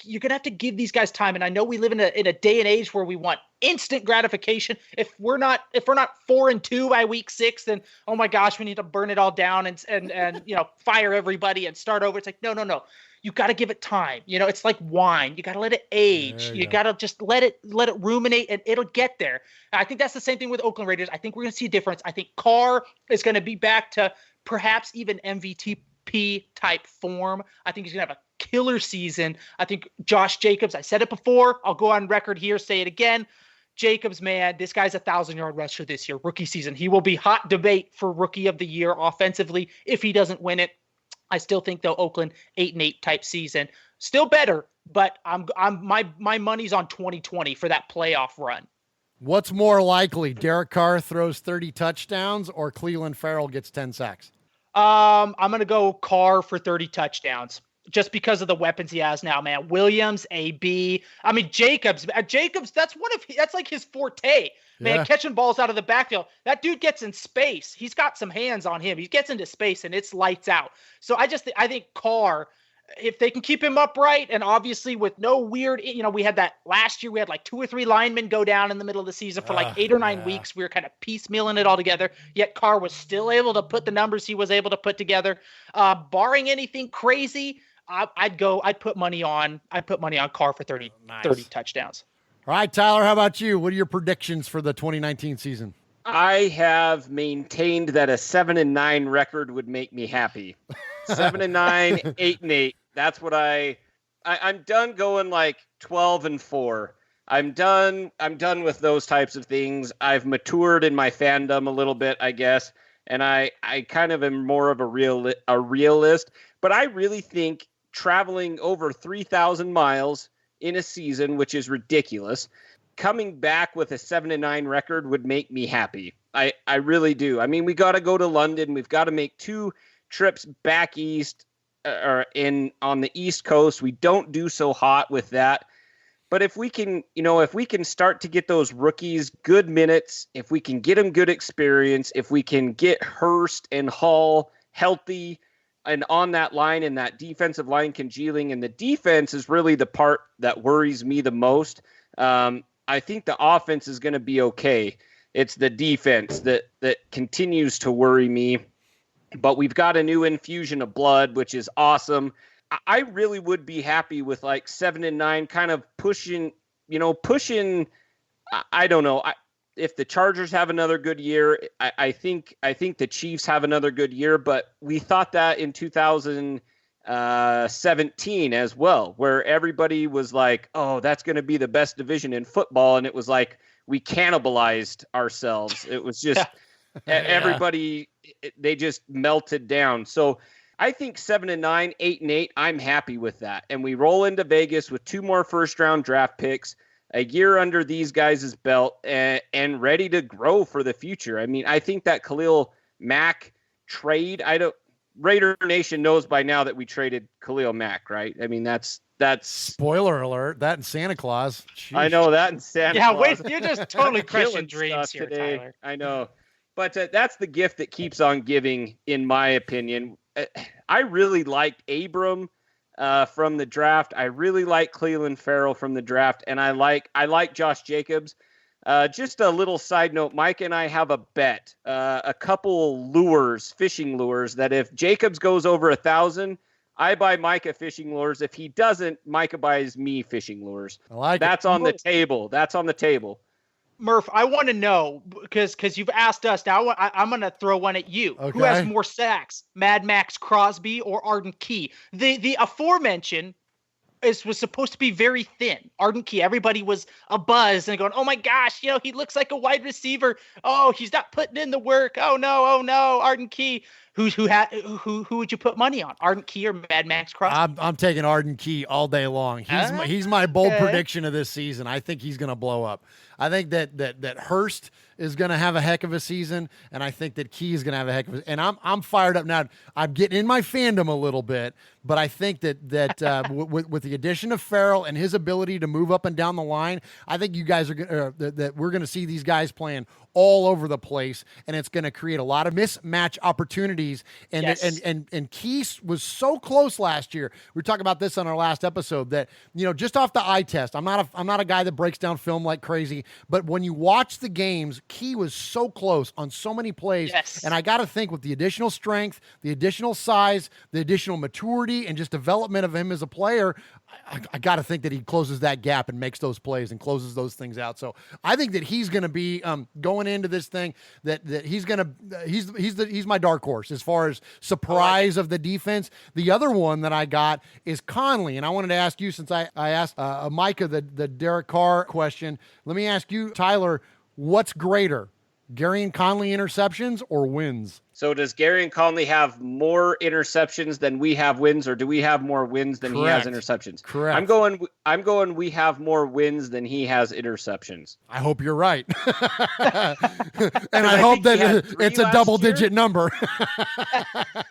you're going to have to give these guys time. And I know we live in a day and age where we want instant gratification. If we're not 4-2 by week 6, then, oh my gosh, we need to burn it all down and fire everybody and start over. It's like, no. You got to give it time. It's like wine. You got to let it age. You got to just let it ruminate, and it'll get there. And I think that's the same thing with Oakland Raiders. I think we're going to see a difference. I think Carr is going to be back to perhaps even MVP type form. I think he's going to have a killer season. I think Josh Jacobs, I said it before, I'll go on record here, say it again. Jacobs, man, this guy's a 1,000-yard rusher this year, rookie season. He will be hot debate for rookie of the year offensively if he doesn't win it. I still think, though, Oakland 8-8 type season, still better, but my money's on 2020 for that playoff run. What's more likely, Derek Carr throws 30 touchdowns or Cleveland Farrell gets 10 sacks? I'm going to go Carr for 30 touchdowns just because of the weapons he has now, man. Williams, AB. I mean, Jacobs, that's like his forte, man, catching balls out of the backfield. That dude gets in space. He's got some hands on him. He gets into space and it's lights out. So I think Carr, if they can keep him upright, and obviously with no weird, we had that last year, we had like 2 or 3 linemen go down in the middle of the season for like 8 or 9 weeks. We were kind of piecemealing it all together, yet Carr was still able to put the numbers he was able to put together. Barring anything crazy, I'd put money on Carr for 30 touchdowns. All right, Tyler, how about you? What are your predictions for the 2019 season? I have maintained that a 7-9 record would make me happy. 7-9, 8-8. That's what I'm done going like 12-4. I'm done with those types of things. I've matured in my fandom a little bit, I guess, and I kind of am more of a realist. But I really think traveling over 3,000 miles in a season, which is ridiculous, coming back with a 7-9 record would make me happy. I really do. I mean, we got to go to London. We've got to make 2 trips back east on the East Coast. We don't do so hot with that. But if we can start to get those rookies good minutes, if we can get them good experience, if we can get Hurst and Hall healthy and on that line and that defensive line congealing, and the defense is really the part that worries me the most. I think the offense is going to be okay. It's the defense that continues to worry me. But we've got a new infusion of blood, which is awesome. I really would be happy with like 7-9, kind of pushing. I don't know. If the Chargers have another good year, I think the Chiefs have another good year. But we thought that in 2017 as well, where everybody was like, "Oh, that's going to be the best division in football," and it was like we cannibalized ourselves. It was just everybody. They just melted down. So I think 7-9, 8-8, I'm happy with that. And we roll into Vegas with 2 more first-round draft picks, a year under these guys' belt, and ready to grow for the future. I mean, I think that Khalil Mack trade. Raider Nation knows by now that we traded Khalil Mack, right? I mean, that's spoiler alert. That and Santa Claus. Sheesh. I know that and Santa Yeah, Claus. wait, you're just totally crushing Killing dreams stuff here, today. Tyler. I know, but that's the gift that keeps on giving, in my opinion. I really liked Abram from the draft. I really like Cleveland Farrell from the draft, and I like Josh Jacobs. Just a little side note, Mike and I have a bet, a couple fishing lures, that if Jacobs goes over 1,000, I buy Micah fishing lures. If he doesn't, Micah buys me fishing lures. I like That's on the table. That's on the table. Murph, I want to know, because you've asked us. Now I'm going to throw one at you. Okay. Who has more sacks, Mad Max Crosby or Arden Key? The aforementioned was supposed to be very thin. Arden Key, everybody was abuzz and going, oh my gosh, he looks like a wide receiver. Oh, he's not putting in the work. Oh no, Arden Key. Who would you put money on? Arden Key or Mad Max Crosby? I'm taking Arden Key all day long. He's my bold prediction of this season. I think he's going to blow up. I think that Hurst is going to have a heck of a season, and I think that Key is going to have a heck of a. And I'm fired up now. I'm getting in my fandom a little bit, but I think that with the addition of Farrell and his ability to move up and down the line, I think you guys are that we're going to see these guys playing all over the place, and it's going to create a lot of mismatch opportunities. And Yes. and Key was so close last year. We were talking about this on our last episode that just off the eye test. I'm not a guy that breaks down film like crazy, but when you watch the games, Key was so close on so many plays. Yes. And I got to think with the additional strength, the additional size, the additional maturity, and just development of him as a player, I got to think that he closes that gap and makes those plays and closes those things out. So I think that he's going to be going into this thing that he's my dark horse as far as surprise of the defense. The other one that I got is Conley, and I wanted to ask you, since I asked Micah the Derek Carr question. Let me ask you, Tyler, what's greater, Gary and Conley interceptions or wins? So does Gary and Conley have more interceptions than we have wins, or do we have more wins than he has interceptions? Correct. I'm going we have more wins than he has interceptions. I hope you're right. And I hope that it's a double-digit number.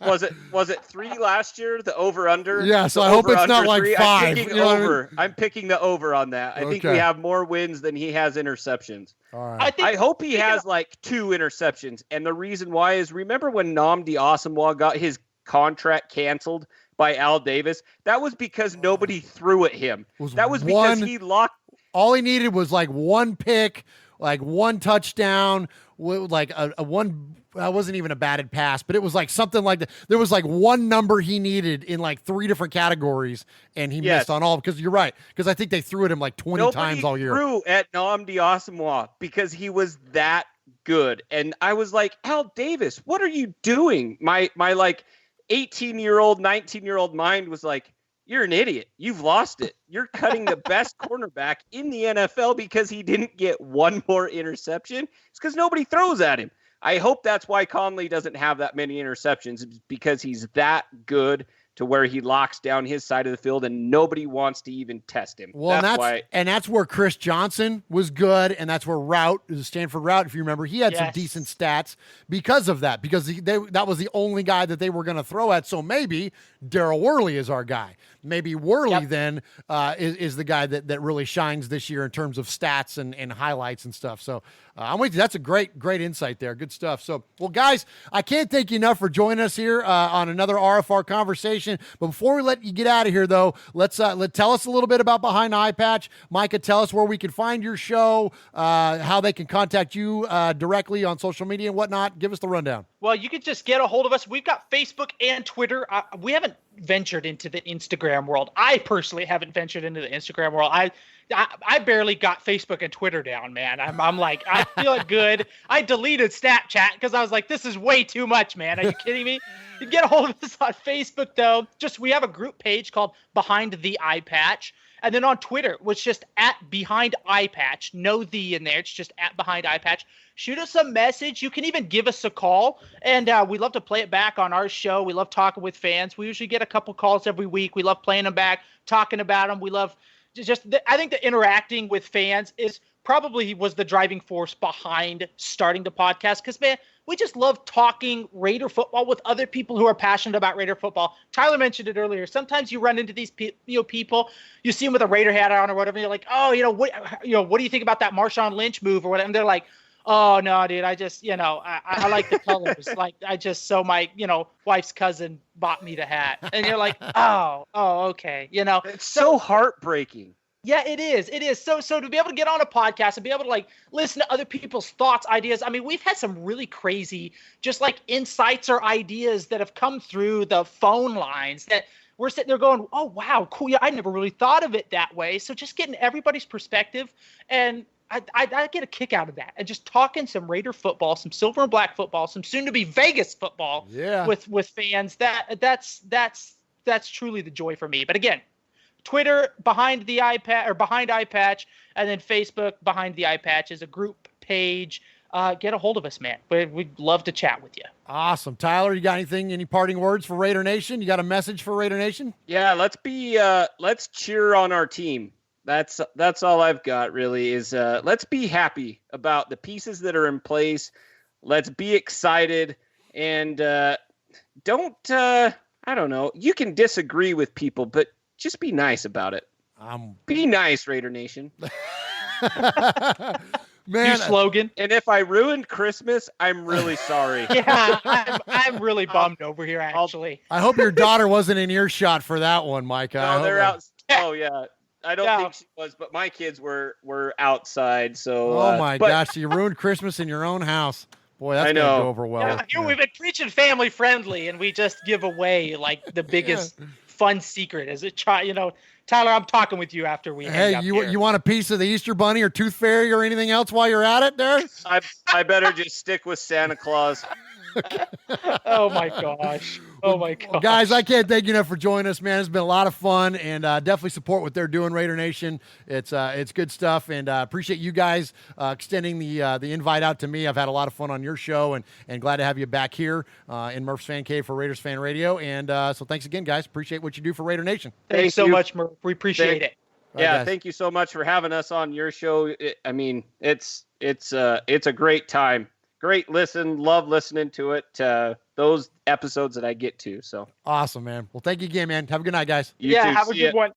Was it 3 last year, the over-under? Yeah, so I hope it's not like 3? 5. I'm picking the over on that. I think we have more wins than he has interceptions. All right. I hope he has like 2 interceptions. And the reason why is, remember when Nnamdi Asomugha got his contract canceled by Al Davis? That was because nobody threw at him. That was because he locked. All he needed was like one pick, like one touchdown, like a one. That wasn't even a batted pass, but it was like something like that. There was like one number he needed in like 3 different categories, and he missed on all. Because you're right, because I think they threw at him like 20 times all year. Nobody threw at Nnamdi Asomugha because he was that good. And I was like, Al Davis, what are you doing? My like 18-year-old, 19-year-old mind was like, you're an idiot. You've lost it. You're cutting the best cornerback in the NFL because he didn't get one more interception. It's because nobody throws at him. I hope that's why Conley doesn't have that many interceptions, because he's that good to where he locks down his side of the field and nobody wants to even test him. Well, that's where Chris Johnson was good, and that's where Stanford Route, if you remember, he had some decent stats because of that, because that was the only guy that they were going to throw at. So maybe Darryl Worley is our guy. Maybe Worley then is the guy that really shines this year in terms of stats and highlights and stuff. So I'm with you. That's a great insight there. Good stuff. So, well, guys, I can't thank you enough for joining us here on another RFR conversation. But before we let you get out of here, though, let's tell us a little bit about Behind the Eyepatch. Micah, tell us where we can find your show, how they can contact you directly on social media and whatnot. Give us the rundown. Well, you can just get a hold of us. We've got Facebook and Twitter. We haven't ventured into the Instagram world. I personally haven't ventured into the Instagram world. I barely got Facebook and Twitter down, man. I'm like, I feel good. I deleted Snapchat because I was like, this is way too much, man. Are you kidding me? You can get a hold of us on Facebook, though. We have a group page called Behind the Eyepatch. And then on Twitter, which is just at Behind Eyepatch. No "the" in there. It's just at Behind Eyepatch. Shoot us a message. You can even give us a call. And we love to play it back on our show. We love talking with fans. We usually get a couple calls every week. We love playing them back, talking about them. We love I think the interacting with fans is probably was the driving force behind starting the podcast. Because, man, we just love talking Raider football with other people who are passionate about Raider football. Tyler mentioned it earlier. Sometimes you run into these people, you see them with a Raider hat on or whatever. And you're like, oh, what do you think about that Marshawn Lynch move or whatever? And they're like, oh no, dude, I just, I like the colors. Like so my, wife's cousin bought me the hat. And you're like, oh, okay. It's so heartbreaking. Yeah, it is. It is. So to be able to get on a podcast and be able to listen to other people's thoughts, ideas. I mean, we've had some really crazy, just insights or ideas that have come through the phone lines that we're sitting there going, oh, wow, cool. Yeah, I never really thought of it that way. So just getting everybody's perspective, and I get a kick out of that, and just talking some Raider football, some silver and black football, some soon to be Vegas football with fans. That's truly the joy for me. But again, Twitter behind the iPad or behind Eyepatch, and then Facebook behind the Eyepatch is a group page. Get a hold of us, man. We'd love to chat with you. Awesome. Tyler, you got any parting words for Raider Nation? You got a message for Raider Nation? Yeah, let's cheer on our team. That's all I've got really is let's be happy about the pieces that are in place. Let's be excited, and don't I don't know. You can disagree with people, but just be nice about it. Be nice, Raider Nation. Man, new slogan. And if I ruined Christmas, I'm really sorry. Yeah, I'm really bummed over here, actually. I hope your daughter wasn't in earshot for that one, Micah. No, they're out. Oh, yeah. I don't think she was, but my kids were outside. So. Oh, my gosh. You ruined Christmas in your own house. Boy, that's going to go over well. Yeah, we've been preaching family friendly, and we just give away the biggest fun secret as a child. Tyler, I'm talking with you after we hang up here. You want a piece of the Easter Bunny or Tooth Fairy or anything else while you're at it there? I better just stick with Santa Claus. Oh my gosh. Well, guys, I can't thank you enough for joining us, man. It's been a lot of fun, and definitely support what they're doing, Raider Nation. It's good stuff, and appreciate you guys extending the invite out to me. I've had a lot of fun on your show, and glad to have you back here in Murph's Fan Cave for Raiders Fan Radio. And so thanks again, guys. Appreciate what you do for Raider Nation. Thanks so much, Murph. We appreciate it. Yeah, thank you so much for having us on your show. It's a great time. Great listen. Love listening to it. Those episodes that I get to. So awesome, man. Well, thank you again, man. Have a good night, guys. You too. Have a good one.